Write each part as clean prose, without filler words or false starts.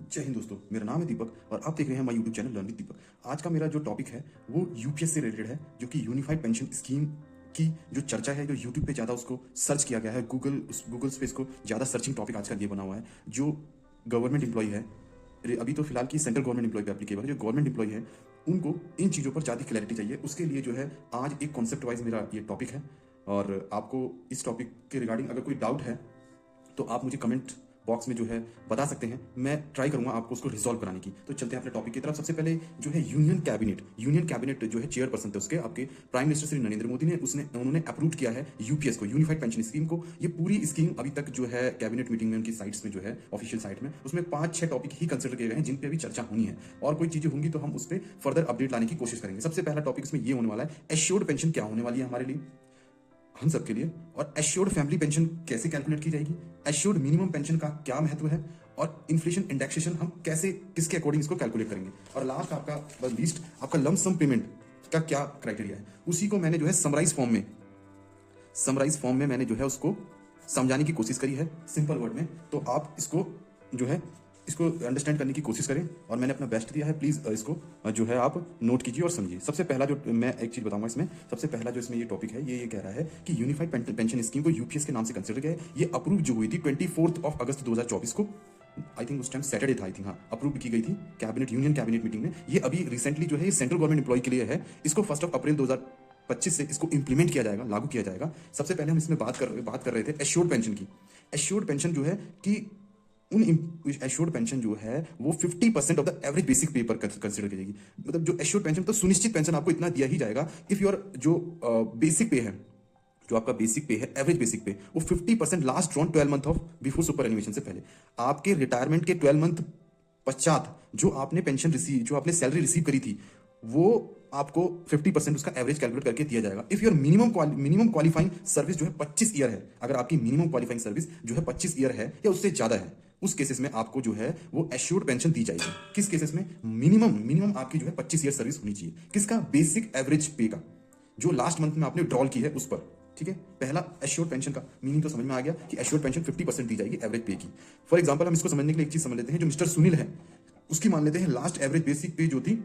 जय हिंद दोस्तों, मेरा नाम है दीपक और आप देख रहे हैं हमारा यूट्यूब चैनल लर्न विद दीपक। आज का मेरा जो टॉपिक है वो यूपीएस से रिलेटेड है, जो कि यूनिफाइड पेंशन स्कीम की जो चर्चा है, जो यूट्यूब पे ज़्यादा उसको सर्च किया गया है, गूगल पे इसको ज़्यादा सर्चिंग टॉपिक आजकल ये बना हुआ है। जो गवर्नमेंट एम्प्लॉय है, अभी तो फिलहाल की सेंट्रल गवर्नमेंट एम्प्लॉय पे एप्लीकेबल है, जो गवर्नमेंट एम्प्लॉय है उनको इन चीज़ों पर ज़्यादा क्लैरिटी चाहिए। उसके लिए जो है आज एक कॉन्सेप्ट वाइज मेरा ये टॉपिक है, और आपको इस टॉपिक के रिगार्डिंग अगर कोई डाउट है तो आप मुझे कमेंट बॉक्स में जो है बता सकते हैं। मैं ट्राई करूंगा आपको उसको रिजॉल्व कराने की। तो चलते हैं अपने टॉपिक की तरफ। सबसे पहले जो है यूनियन कैबिनेट जो है चेयरपर्सन थे उसके, आपके प्राइम मिनिस्टर श्री नरेंद्र मोदी ने उन्होंने अप्रूव किया है यूपीएस को, यूनिफाइड पेंशन स्कीम को। ये पूरी स्कीम अभी तक जो है कैबिनेट मीटिंग में उनकी साइट्स में जो है ऑफिशियल साइट में उसमें 5-6 टॉपिक ही कंसिडर किए गए हैं जिन पे अभी चर्चा होनी है, और कोई चीजें होंगी तो हम उस पर फर्दर अपडेट लाने की कोशिश करेंगे। सबसे पहला टॉपिक इसमें ये होने वाला है, एश्योर्ड पेंशन क्या होने वाली है हमारे लिए, हम सबके लिए, और एश्योर्ड फैमिली पेंशन कैसे कैलकुलेट की जाएगी, एश्योर्ड मिनिमम पेंशन का क्या महत्व है, और इन्फ्लेशन इंडेक्सेशन हम कैसे किसके अकॉर्डिंग इसको कैलकुलेट करेंगे, और लास्ट आपका लिस्ट आपका लंप सम पेमेंट का क्या क्राइटेरिया है। उसी को मैंने जो है समराइज फॉर्म में मैंने जो है उसको समझाने की कोशिश करी है सिंपल वर्ड में। तो आप इसको जो है इसको अंडरस्टैंड करने की कोशिश करें, और मैंने अपना बेस्ट दिया है। प्लीज़ इसको जो है आप नोट कीजिए और समझिए। सबसे पहला जो मैं एक चीज़ बताऊंगा इसमें, सबसे पहला जो इसमें ये टॉपिक है ये कह रहा है कि यूनिफाइड पेंशन स्कीम को यूपीएस के नाम से कंसिडर किया है। ये अप्रूव जो हुई थी 24 अगस्त 2024 को, आई थिंक उस टाइम सैटरडे था, आई थिंक, हाँ, अप्रूव की गई थी यूनियन कैबिनेट मीटिंग में। ये अभी रिसेंटली जो है ये सेंट्रल गवर्नमेंट एम्प्लॉय के लिए है। इसको 1 अप्रैल 2025 से इसको इंप्लीमेंट किया जाएगा, लागू किया जाएगा। सबसे पहले हम इसमें बात कर रहे थे एश्योर्ड पेंशन की। एश्योर्ड पेंशन जो है कि उन एश्योर्ड पेंशन जो है वो 50% ऑफ द एवरेज बेसिक पे पर कंसिडर की जाएगी। मतलब जो एश्योर्ड पेंशन, तो सुनिश्चित पेंशन आपको इतना दिया ही जाएगा इफ योर जो बेसिक पे है, जो आपका बेसिक पे है, एवरेज बेसिक पे, वो 50% last drawn 12 month of before super animation से पहले, आपके रिटायरमेंट के 12 मंथ पश्चात जो आपने पेंशन रिसीव, जो आपने सैलरी रिसीव करी थी, वो आपको 50% उसका एवरेज कैलकुलेट करके दिया जाएगा। If your minimum qualifying service जो है 25 ईयर है, अगर आपकी मिनिमम क्वालिफाइंग सर्विस जो है 25 ईयर है या उससे ज्यादा है, उस केसेस में आपको जो है वो एश्योर्ड पेंशन दी जाएगी। किस केसेस में? मिनिमम आपकी जो है 25 ईयर सर्विस होनी चाहिए। किसका? बेसिक एवरेज पे का, जो लास्ट मंथ में आपने ड्रॉल की है उस पर। ठीक है, पहला एश्योर्ड पेंशन का मीनिंग तो समझ में आ गया कि एश्योर्ड पेंशन 50% दी जाएगी एवरेज पे की। फॉर एग्जांपल हम इसको समझने के लिए एक चीज समझ लेते हैं। जो मिस्टर सुनील है उसकी मान लेते हैं लास्ट एवरेज बेसिक पे जो थी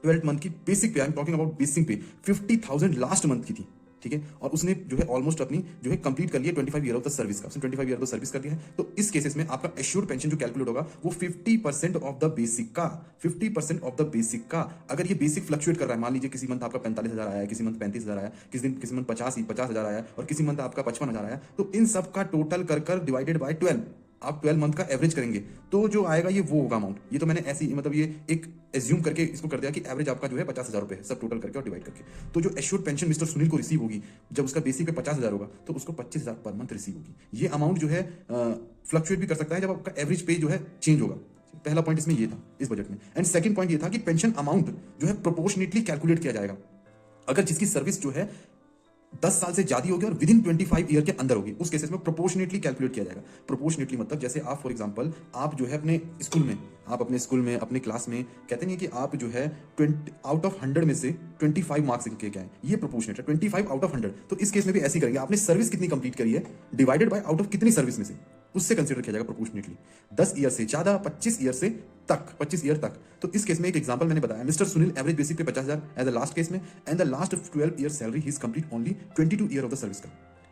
12 मंथ की बेसिक पे, I am talking about basic पे, 50,000 लास्ट मंथ की थी। ठीक है, और उसने जो है ऑलमोस्ट अपनी जो है कंप्लीट कर लिया 25 ईयर ऑफ द सर्विस का, उसने 25 ईयर ऑफ द सर्विस कर दिया है। तो इस केसेस में आपका एश्योर्ड पेंशन जो कैलकुलेट होगा वो 50% ऑफ द बेसिक का, 50% ऑफ द बेसिक का। अगर ये बेसिक फ्लक्चुएट कर रहा है, मान लीजिए किसी मंथ आपका 45,000 आया है, किसी मंथ 35,000 आया, किसी मंथ 50,000 आया और किसी मंथ आपका 55,000 आया, तो इन सब का टोटल कर डिवाइडेड बाय 12, आप 12 मंथ का एवरेज करेंगे तो जो आएगा ये वो होगा अमाउंट। ये तो मैंने ऐसी मतलब ये एक एज्यूम करके इसको कर दिया कि एवरेज आपका जो है 50,000 रुपए है, सब टोटल करके और डिवाइड करके। तो जो एश्योर्ड पेंशन मिस्टर सुनील को रिसीव होगी, जब उसका बेसिक पे 50,000 होगा तो उसको 25,000 पर मंथ रिसीव होगी। ये अमाउंट जो है फ्लक्चुएट भी कर सकता है जब आपका एवरेज पे जो है चेंज होगा। पहला पॉइंट इसमें ये था इस बजट में। एंड सेकंड पॉइंट ये था कि पेंशन अमाउंट जो है प्रोपोर्शनेटली कैलकुलेट किया जाएगा। अगर जिसकी सर्विस जो है 10 साल से ज्यादा होगी और विद इन 25 ईयर के अंदर होगी, उस केसेस में प्रोपोर्शनेटली कैलकुलेट किया जाएगा। प्रोपोर्शनेटली मतलब जैसे आप फॉर एग्जांपल आप जो है अपने स्कूल में अपने क्लास में कहते नहीं कि आप जो है 20 आउट ऑफ 100 में से 25 मार्क्स के क्या है, ये प्रोपोर्शनेट है, 25 आउट ऑफ 100। तो इस केस में भी ऐसे ही करेंगे, आपने सर्विस कितनी कंप्लीट करी है डिवाइडेड बाय आउट ऑफ कितनी सर्विस में से, उससे कंसिडर किया जाएगा प्रोपोर्शनेटली। 10 ईयर से ज्यादा, 25 ईयर से तक, 25 ईयर तक। तो इस केस में एक एग्जांपल मैंने बताया, मिस्टर सुनील एवरेज बेसिक पे 50,000 एज द लास्ट केस में, and the last 12 year salary he is complete only 22 year of the service का।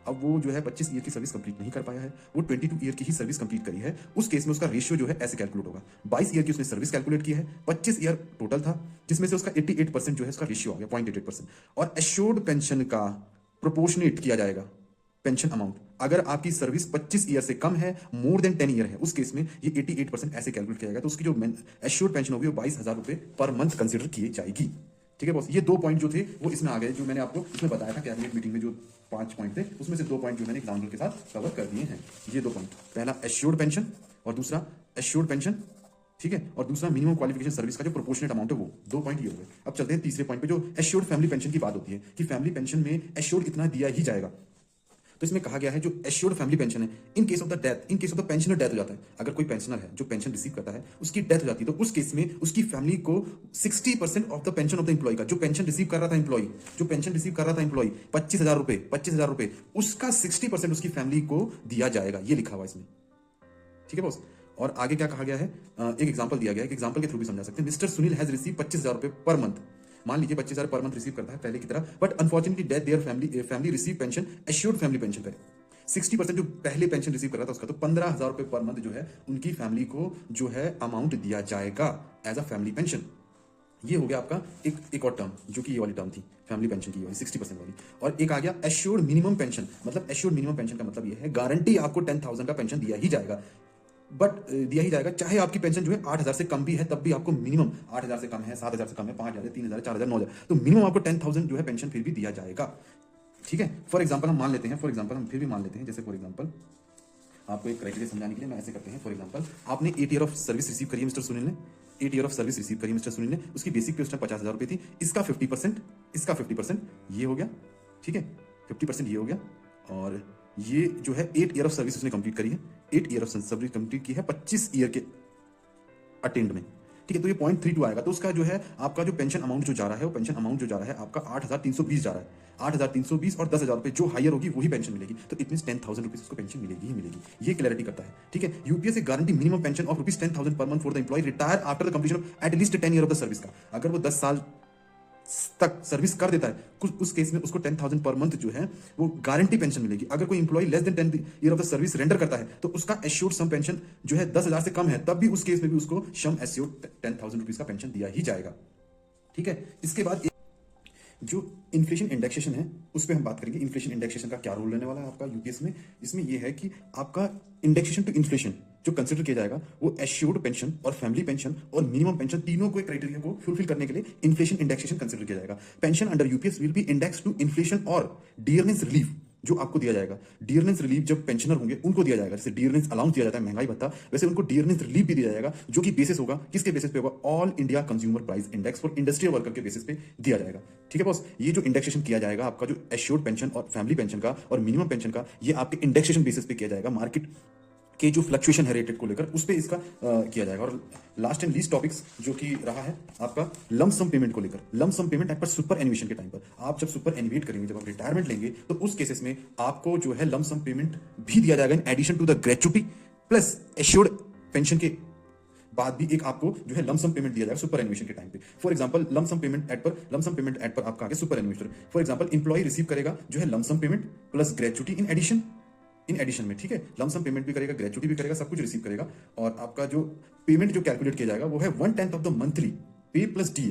अब वो जो है 25 ईयर की सर्विस कंप्लीट नहीं कर पाया है, वो 22 ईयर की ही सर्विस कंप्लीट करी है। उस केस में उसका रेशियो जो है ऐसे कैलकुलेट होगा, 22 ईयर की उसने सर्विस कैलकुलेट की है, 25 ईयर टोटल था, जिसमें से उसका 88% जो है उसका रेशियो आ गया, 0.88%। और एश्योर्ड पेंशन का प्रोपोर्शनेट किया जाएगा पेंशन अमाउंट। अगर आपकी सर्विस 25 ईयर से कम है, मोर देन 10 ईयर है, उस केस में ये 88% ऐसे कैलकुलेट किया जाएगा। तो उसकी जो एश्योर्ड पेंशन होगी वो 22,000 रुपए पर मंथ कंसिडर की जाएगी। ठीक है बॉस, ये 2 पॉइंट जो थे वो इसमें आ गए, जो मैंने आपको इसमें बताया था कैबिनेट मीटिंग में। जो 5 पॉइंट थे उसमें से 2 पॉइंट जो मैंने एग्जाम्पल के साथ कवर कर दिए हैं। ये 2 पॉइंट, पहला एश्योर्ड पेंशन और दूसरा एश्योर्ड पेंशन, ठीक है, और दूसरा मिनिमम क्वालिफिकेशन सर्विस का जो प्रोपोर्शनेट अमाउंट है वो। 2 पॉइंट ये हो गए। अब चलते हैं तीसरे पॉइंट पे, जो एश्योर्ड फैमिली पेंशन की बात होती है कि फैमिली पेंशन में एश्योर्ड इतना दिया ही जाएगा। तो इसमें कहा गया है जो एश्योर्ड फैमिली पेंशन है, in case of the death, in case of the pensioner death हो जाता है, अगर कोई पेंशनर है जो पेंशन रिसीव करता है उसकी डेथ हो जाती है, तो उस केस में उसकी फैमिली को 60% of the pension of the employee का, जो पेंशन रिसीव कर रहा था एम्प्लॉय, 25,000 रुपए, उसका 60% उसकी फैमिली को दिया जाएगा। ये लिखा हुआ इसमें, ठीक है बॉस। और आगे क्या कहा गया है, एक एग्जाम्पल दिया गया है, एक एग्जाम्पल के थ्रू भी समझा सकते हैं। मिस्टर सुनील हैज रिसीव 25,000 रुपए पर मंथ, मान लीजिए 25,000 पर मंथ रिसीव करता है पहले की तरह, but unfortunately death their family receive pension assured family pension पे 60% जो पहले पेंशन रिसीव कर रहा था उसका, तो 15,000 रुपए पर मंथ जो है उनकी फैमिली को जो है अमाउंट दिया जाएगा एज अ फैमिली पेंशन। ये हो गया आपका एक और टर्म, जो कि ये वाली टर्म थी फैमिली पेंशन की, वाली 60% वाली। और एक आ गया एश्योर्ड मिनिमम पेंशन, मतलब एश्योर्ड मिनिमम पेंशन का मतलब ये है गारंटी आपको 10,000 का पेंशन दिया ही जाएगा, बट दिया ही जाएगा चाहे आपकी पेंशन जो है 8,000 से कम भी है, तब भी आपको मिनिमम 8,000 से कम है, 7,000 से कम है, 5,000, 3,000, 4,000, 9,000, तो मिनिमम आपको 10,000 जो है पेंशन फिर भी दिया जाएगा। ठीक है, फॉर एग्जाम्पल हम मान लेते हैं, हम फिर भी मान लेते हैं, जैसे फॉर एग्जाम्पल आपको एक क्राइटेरिया समझाने के लिए मैं ऐसे करते हैं। फॉर एग्जाम्पल आपने 8 ईयर ऑफ सर्विस रिसीव करी है मिस्टर सुनील ने, 8 ईयर ऑफ सर्विस रिसीव करी मिस्टर सुनील ने, उसकी बेसिक पे उस टाइम 50,000 रुपए थी, इसका 50% ये हो गया, ठीक है, 50% ये हो गया, और ये जो है 8 ईयर ऑफ सर्विस उसने कंप्लीट करी है, 8 ईयर ऑफ सर्विस कंप्लीट की है 25 ईयर के अटेंड में, ठीक है, तो ये 0.32 आएगा। तो उसका जो है आपका जो पेंशन अमाउंट जो जा रहा है, वो पेंशन अमाउंट जो जा रहा है आपका 8,320 जा रहा है, 8,320 और 10,000 रुपए जो हायर होगी वही पेंशन मिलेगी, तो इट मींस 10,000 रुपीज उसको पेंशन मिलेगी ही मिलेगी। ये क्लैरिटी करता है, ठीक है। UPS guarantee minimum pension of rupees 10,000 पर month for the employee retire after the completion of at least 10 year of the service का, अगर वो 10 साल तक सर्विस कर देता है कुछ, उस केस में उसको 10,000 पर मंथ जो है वो गारंटी पेंशन मिलेगी। अगर कोई employee less than 10 year of the service render करता है तो उसका एश्योर्ड सम पेंशन जो है 10,000 से कम है, तब भी उस केस में भी उसको सम एश्योर्ड 10,000 रुपीज का पेंशन दिया ही जाएगा, ठीक है। इसके बाद जो इन्फ्लेशन इंडेक्सेशन है उस पर हम बात करेंगे। इन्फ्लेशन इंडेक्सेशन का क्या रोल रहने वाला है आपका यूपीएस में, इसमें यह है कि आपका इंडेक्सेशन टू इन्फ्लेशन जो कंसिडर किया जाएगा वो एश्योर्ड पेंशन और फैमिली पेंशन और मिनिमम पेंशन तीनों को क्राइटेरिया को फुलफिल करने के लिए इन्फ्लेशन इंडेक्सेशन कंसिडर किया जाएगा। Pension under UPS will be index to inflation और डियरनेस रिलीफ जो आपको दिया जाएगा। डियरनेस रिलीफ जब पेंशनर होंगे उनको दिया जाएगा, जैसे डियरनेस अलाउंस दिया जाता है महंगाई भत्ता, वैसे उनको डियरनेस रिलीफ भी दिया जाएगा, जो कि बेसिस होगा, किसके बेसिस पे होगा, all India consumer price index for industrial worker के बेसिस पे दिया जाएगा, ठीक है बॉस। ये जो इंडेक्सेशन किया जाएगा आपका जो एश्योर्ड पेंशन और फैमिली पेंशन का और मिनिमम पेंशन का, ये आपके इंडेक्सेशन बेसिस पे किया जाएगा, मार्केट के जो फ्लक्चुएशन है रेटेड को लेकर उस पे इसका किया जाएगा। और लास्ट एंड लीस्ट टॉपिक्स जो कि रहा है आपका लम सम पेमेंट को लेकर। लम सम पेमेंट एट पर सुपर एनिमेशन के टाइम पर, आप जब सुपर एनिमेट करेंगे, जब आप रिटायरमेंट लेंगे, तो उस केसेस में आपको जो है लम सम पेमेंट भी दिया जाएगा in addition to the gratuity plus assured pension के बाद भी एक आपको जो है लमसम पेमेंट दिया जाएगा सुपर एनिमेशन के टाइम पे। For example lump sum payment at पर आपका आगे superannuation, for example employee receive करेगा जो है lump sum payment plus gratuity in addition में, ठीक है, लमसम पेमेंट भी करेगा, ग्रेच्युटी भी करेगा, सब कुछ रिसीव करेगा। और आपका जो पेमेंट जो कैलकुलेट किया जाएगा वो है 1/10 ऑफ द मंथली पे plus D,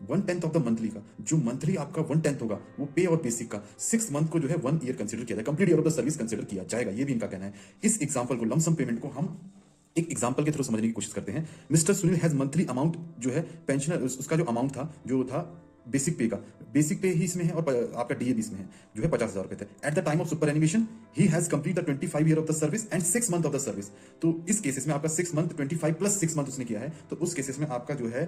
1/10 of the monthly का जो मंथली आपका 1/10 होगा वो पे और बेसिक का 6 मंथ को जो है 1 ईयर कंसिडर किया जाएगा, complete year of the service consider किया जाएगा, ये भी इनका कहना है। इस एग्जांपल को लमसम पेमेंट को हम एक एग्जांपल के थ्रू समझने की कोशिश करते हैं। Mister Sunil has monthly amount जो है पेंशनर उसका जो अमाउंट था जो था बेसिक पे का, बेसिक पे ही इसमें है और आपका डीए भी इसमें है, जो है 50,000 रुपए थे। At the time of super animation he has complete the 25 year of the service and 6 month of the service. तो इस केसेस में आपका 6 मंथ 25 प्लस 6 मंथ उसने किया है, तो उस केसेस में आपका जो है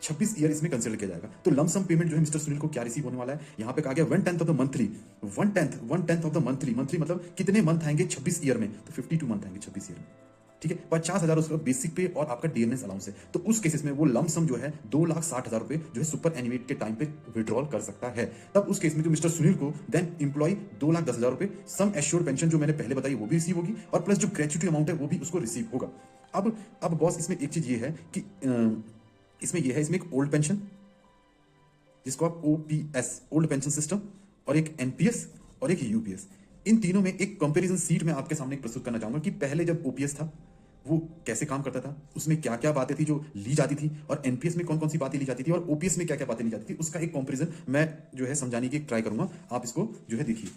26 ईयर इसमें कंसिडर किया जाएगा। तो लमसम पेमेंट जो है मिस्टर सुनील को क्या रिसीव होने वाला है, यहाँ पे कहा गया 1/10 of the monthly, 1/10 of the monthly मतलब कितने मंथ आएंगे 26 ईयर में, तो 52 मंथ आएंगे 26 ईयर में, ठीक है। 50,000 उसका बेसिक पे और आपका डीएनएस अलाउंस है, तो उस केसेस में वो लमसम जो है 2,60,000 रुपए जो है सुपर एनिमेट के टाइम पे विड्रॉल कर सकता है। तब उस केस में जो मिस्टर सुनील को देन एम्प्लॉय 2,10,000 रुपए सम एश्योर्ड पेंशन जो मैंने पहले बताई वो भी रिसीव होगी और प्लस जो ग्रेच्युटी अमाउंट है वो भी उसको रिसीव होगा। अब बॉस इसमें एक चीज ये है कि इसमें एक ओल्ड पेंशन जिसको आप ओपीएस ओल्ड पेंशन सिस्टम और एक एनपीएस और एक यूपीएस, इन तीनों में एक कंपैरिजन सीट में आपके सामने प्रस्तुत करना चाहूंगा कि पहले जब ओपीएस था वो कैसे काम करता था, उसमें क्या क्या बातें थी जो ली जाती थी, और एनपीएस में कौन कौन सी बातें ली जाती थी और ओपीएस में क्या क्या बातें ली जाती थी, उसका एक कंपैरिजन मैं जो है समझाने की ट्राई करूंगा, आप इसको जो है देखिए,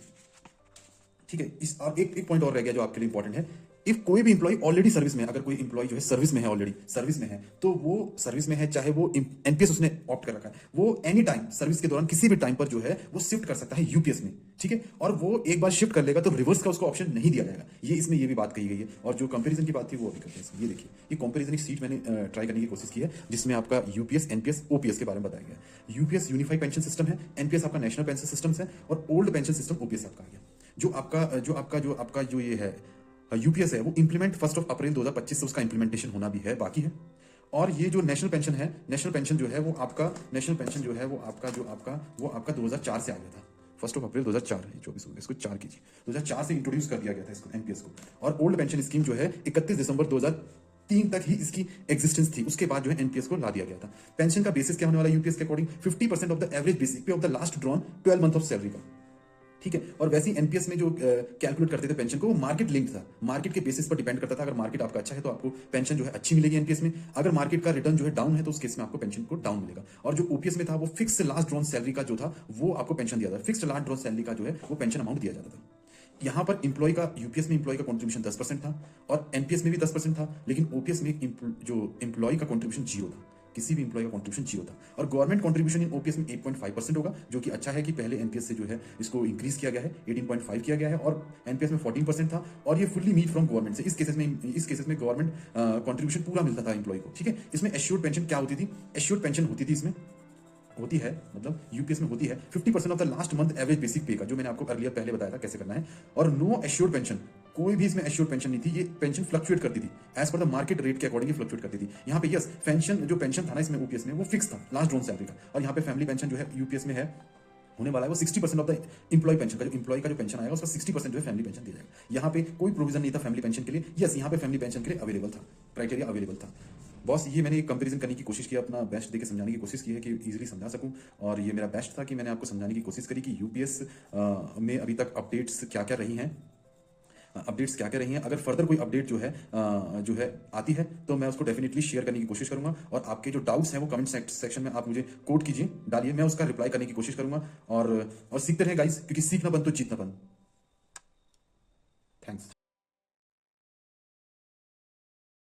ठीक है। इस और एक पॉइंट और रह गया जो आपके लिए इंपॉर्टेंट है। इफ कोई भी इंप्लॉय ऑलरेडी सर्विस में, अगर कोई इंप्लॉय जो है सर्विस में है, ऑलरेडी सर्विस में है, तो वो सर्विस में है, चाहे वो एनपीएस उसने ऑप्ट कर रखा है, वो एनी टाइम सर्विस के दौरान किसी भी टाइम पर जो है वो शिफ्ट कर सकता है यूपीएस में, ठीक है। और वो एक बार शिफ्ट कर लेगा तो रिवर्स का उसको ऑप्शन नहीं दिया जाएगा, ये इसमें ये भी बात कही गई है। और जो कंपेरिजन की बात थी वो अभी करते हैं। ये देखिए, ये कंपेरिजन सीट मैंने ट्राई करने की कोशिश की है जिसमें आपका यूपीएस, एनपीएस, ओपीएस के बारे में बताया गया। यूपीएस यूनिफाइड पेंशन सिस्टम है, एनपीएस आपका नेशनल पेंशन सिस्टम है, और ओल्ड पेंशन सिस्टम ओपीएस आपका आ गया। जो आपका जो ये है यूपीएस है वो इंप्लीमेंट 1 अप्रैल 2025 से उसका इंप्लीमेंटेशन होना भी है, बाकी है। और ये जो नेशनल पेंशन है, नेशनल पेंशन जो है वो आपका नेशनल पेंशन जो है वो आपका 2004 से आ गया था, 1 अप्रैल 2004, 24 हो गया, इसको 4 कीजिए, 2004 से इंट्रोड्यूस कर दिया गया था इसको एनपीएस को। और ओल्ड पेंशन स्कीम जो है 31 दिसंबर 2023 3 तक ही इसकी एग्जिस्टेंस थी, उसके बाद जो है एनपीएस को ला दिया गया था। पेंशन का बेसिस क्या होने वाला है यूपीएस के according? 50% of the average basic pay of the last drawn 12 month of salary का, ठीक है। और वैसे ही एनपीएस में जो कैलकुलेट करते थे पेंशन को, वो मार्केट लिंक था, मार्केट के बेसिस पर डिपेंड करता था। अगर मार्केट आपका अच्छा है तो आपको पेंशन जो है अच्छी मिलेगी एनपीएस में, अगर मार्केट का रिटर्न जो है डाउन है तो उस केस में आपको पेंशन को डाउन मिलेगा। और जो ओपीएस में था वो फिक्स लास्ट ड्रॉन सैलरी का जो था वो आपको पेंशन दिया था, फिक्स लास्ट ड्रॉन सैलरी का जो है वो पेंशन अमाउंट दिया जाता था। यहाँ पर इंप्लॉय का, यूपीएस में इंप्लॉय का कंट्रीब्यूशन 10% था और एनपीएस में भी 10% था, लेकिन ओपीएस में जो इंप्लॉय का कंट्रीब्यूशन जीरो था, किसी भी इंप्लॉय का कंट्रीब्यूशन जीरो था। और गवर्नमेंट कंट्रीब्यूशन इन ओपीएस में 8.5% होगा, जो कि अच्छा है कि पहले एनपीएस से जो है इसको इंक्रीज किया गया है, 18.5 किया गया है, और एनपीएस में 14% था। और ये फुल्ली मीट फ्रॉम गवर्नमेंट से, इस केसेस में गवर्नमेंट कंट्रीब्यूशन पूरा मिलता था इंप्लॉय को, ठीक है। इसमें एश्योर्ड पेंशन क्या होती थी? एश्योर्ड पेंशन होती थी इसमें, होती है, मतलब यूपीएस में होती है 50% of the last month average basic पे का, जो मैंने आपको अर्लियर पहले बताया था कैसे करना है। और नो एश्योर्ड पेंशन, कोई भी इसमें एश्योर्ड पेंशन नहीं थी, ये पेंशन फ्लक्चुएट करती थी as per the market rate के अकॉर्डिंग फ्लक्चुएट करती थी। यहाँ पे यस, पेंशन जो पेंशन था ना इसमें ओपीएस में, वो फिक्स था लास्ट ड्रॉन सैलरी का। और यहाँ पे फैमिली पेंशन जो है यूपीएस में है होने वाला है वो 60% ऑफ द इंप्लॉय पेंशन का, जो इंप्लॉय का जो पेंशन आएगा उसका 60% जो है फैमिली पेंशन दिया जाएगा। यहाँ पे कोई प्रोविजन नहीं था फैमिली पेंशन के लिए, यस यहाँ पे फैमिली पेंशन के लिए अवेलेबल था, क्राइटेरिया अवेलेबल था। बॉस ये मैंने कंपैरिजन करने की कोशिश की, अपना बेस्ट देके समझाने की कोशिश की है कि इजीली समझा सकूं, और ये मेरा बेस्ट था कि मैंने आपको समझाने की कोशिश करी कि यूपीएस में अभी तक अपडेट्स क्या क्या रही हैं, अगर फर्दर कोई अपडेट जो है आती है तो मैं उसको डेफिनेटली शेयर करने की कोशिश करूंगा। और आपके जो डाउट्स हैं वो कमेंट सेक्शन में आप मुझे कोड कीजिए, डालिए, मैं उसका रिप्लाई करने की कोशिश करूंगा। और सीखते रहे गाइस, क्योंकि सीखना बंद तो जीतना बंद।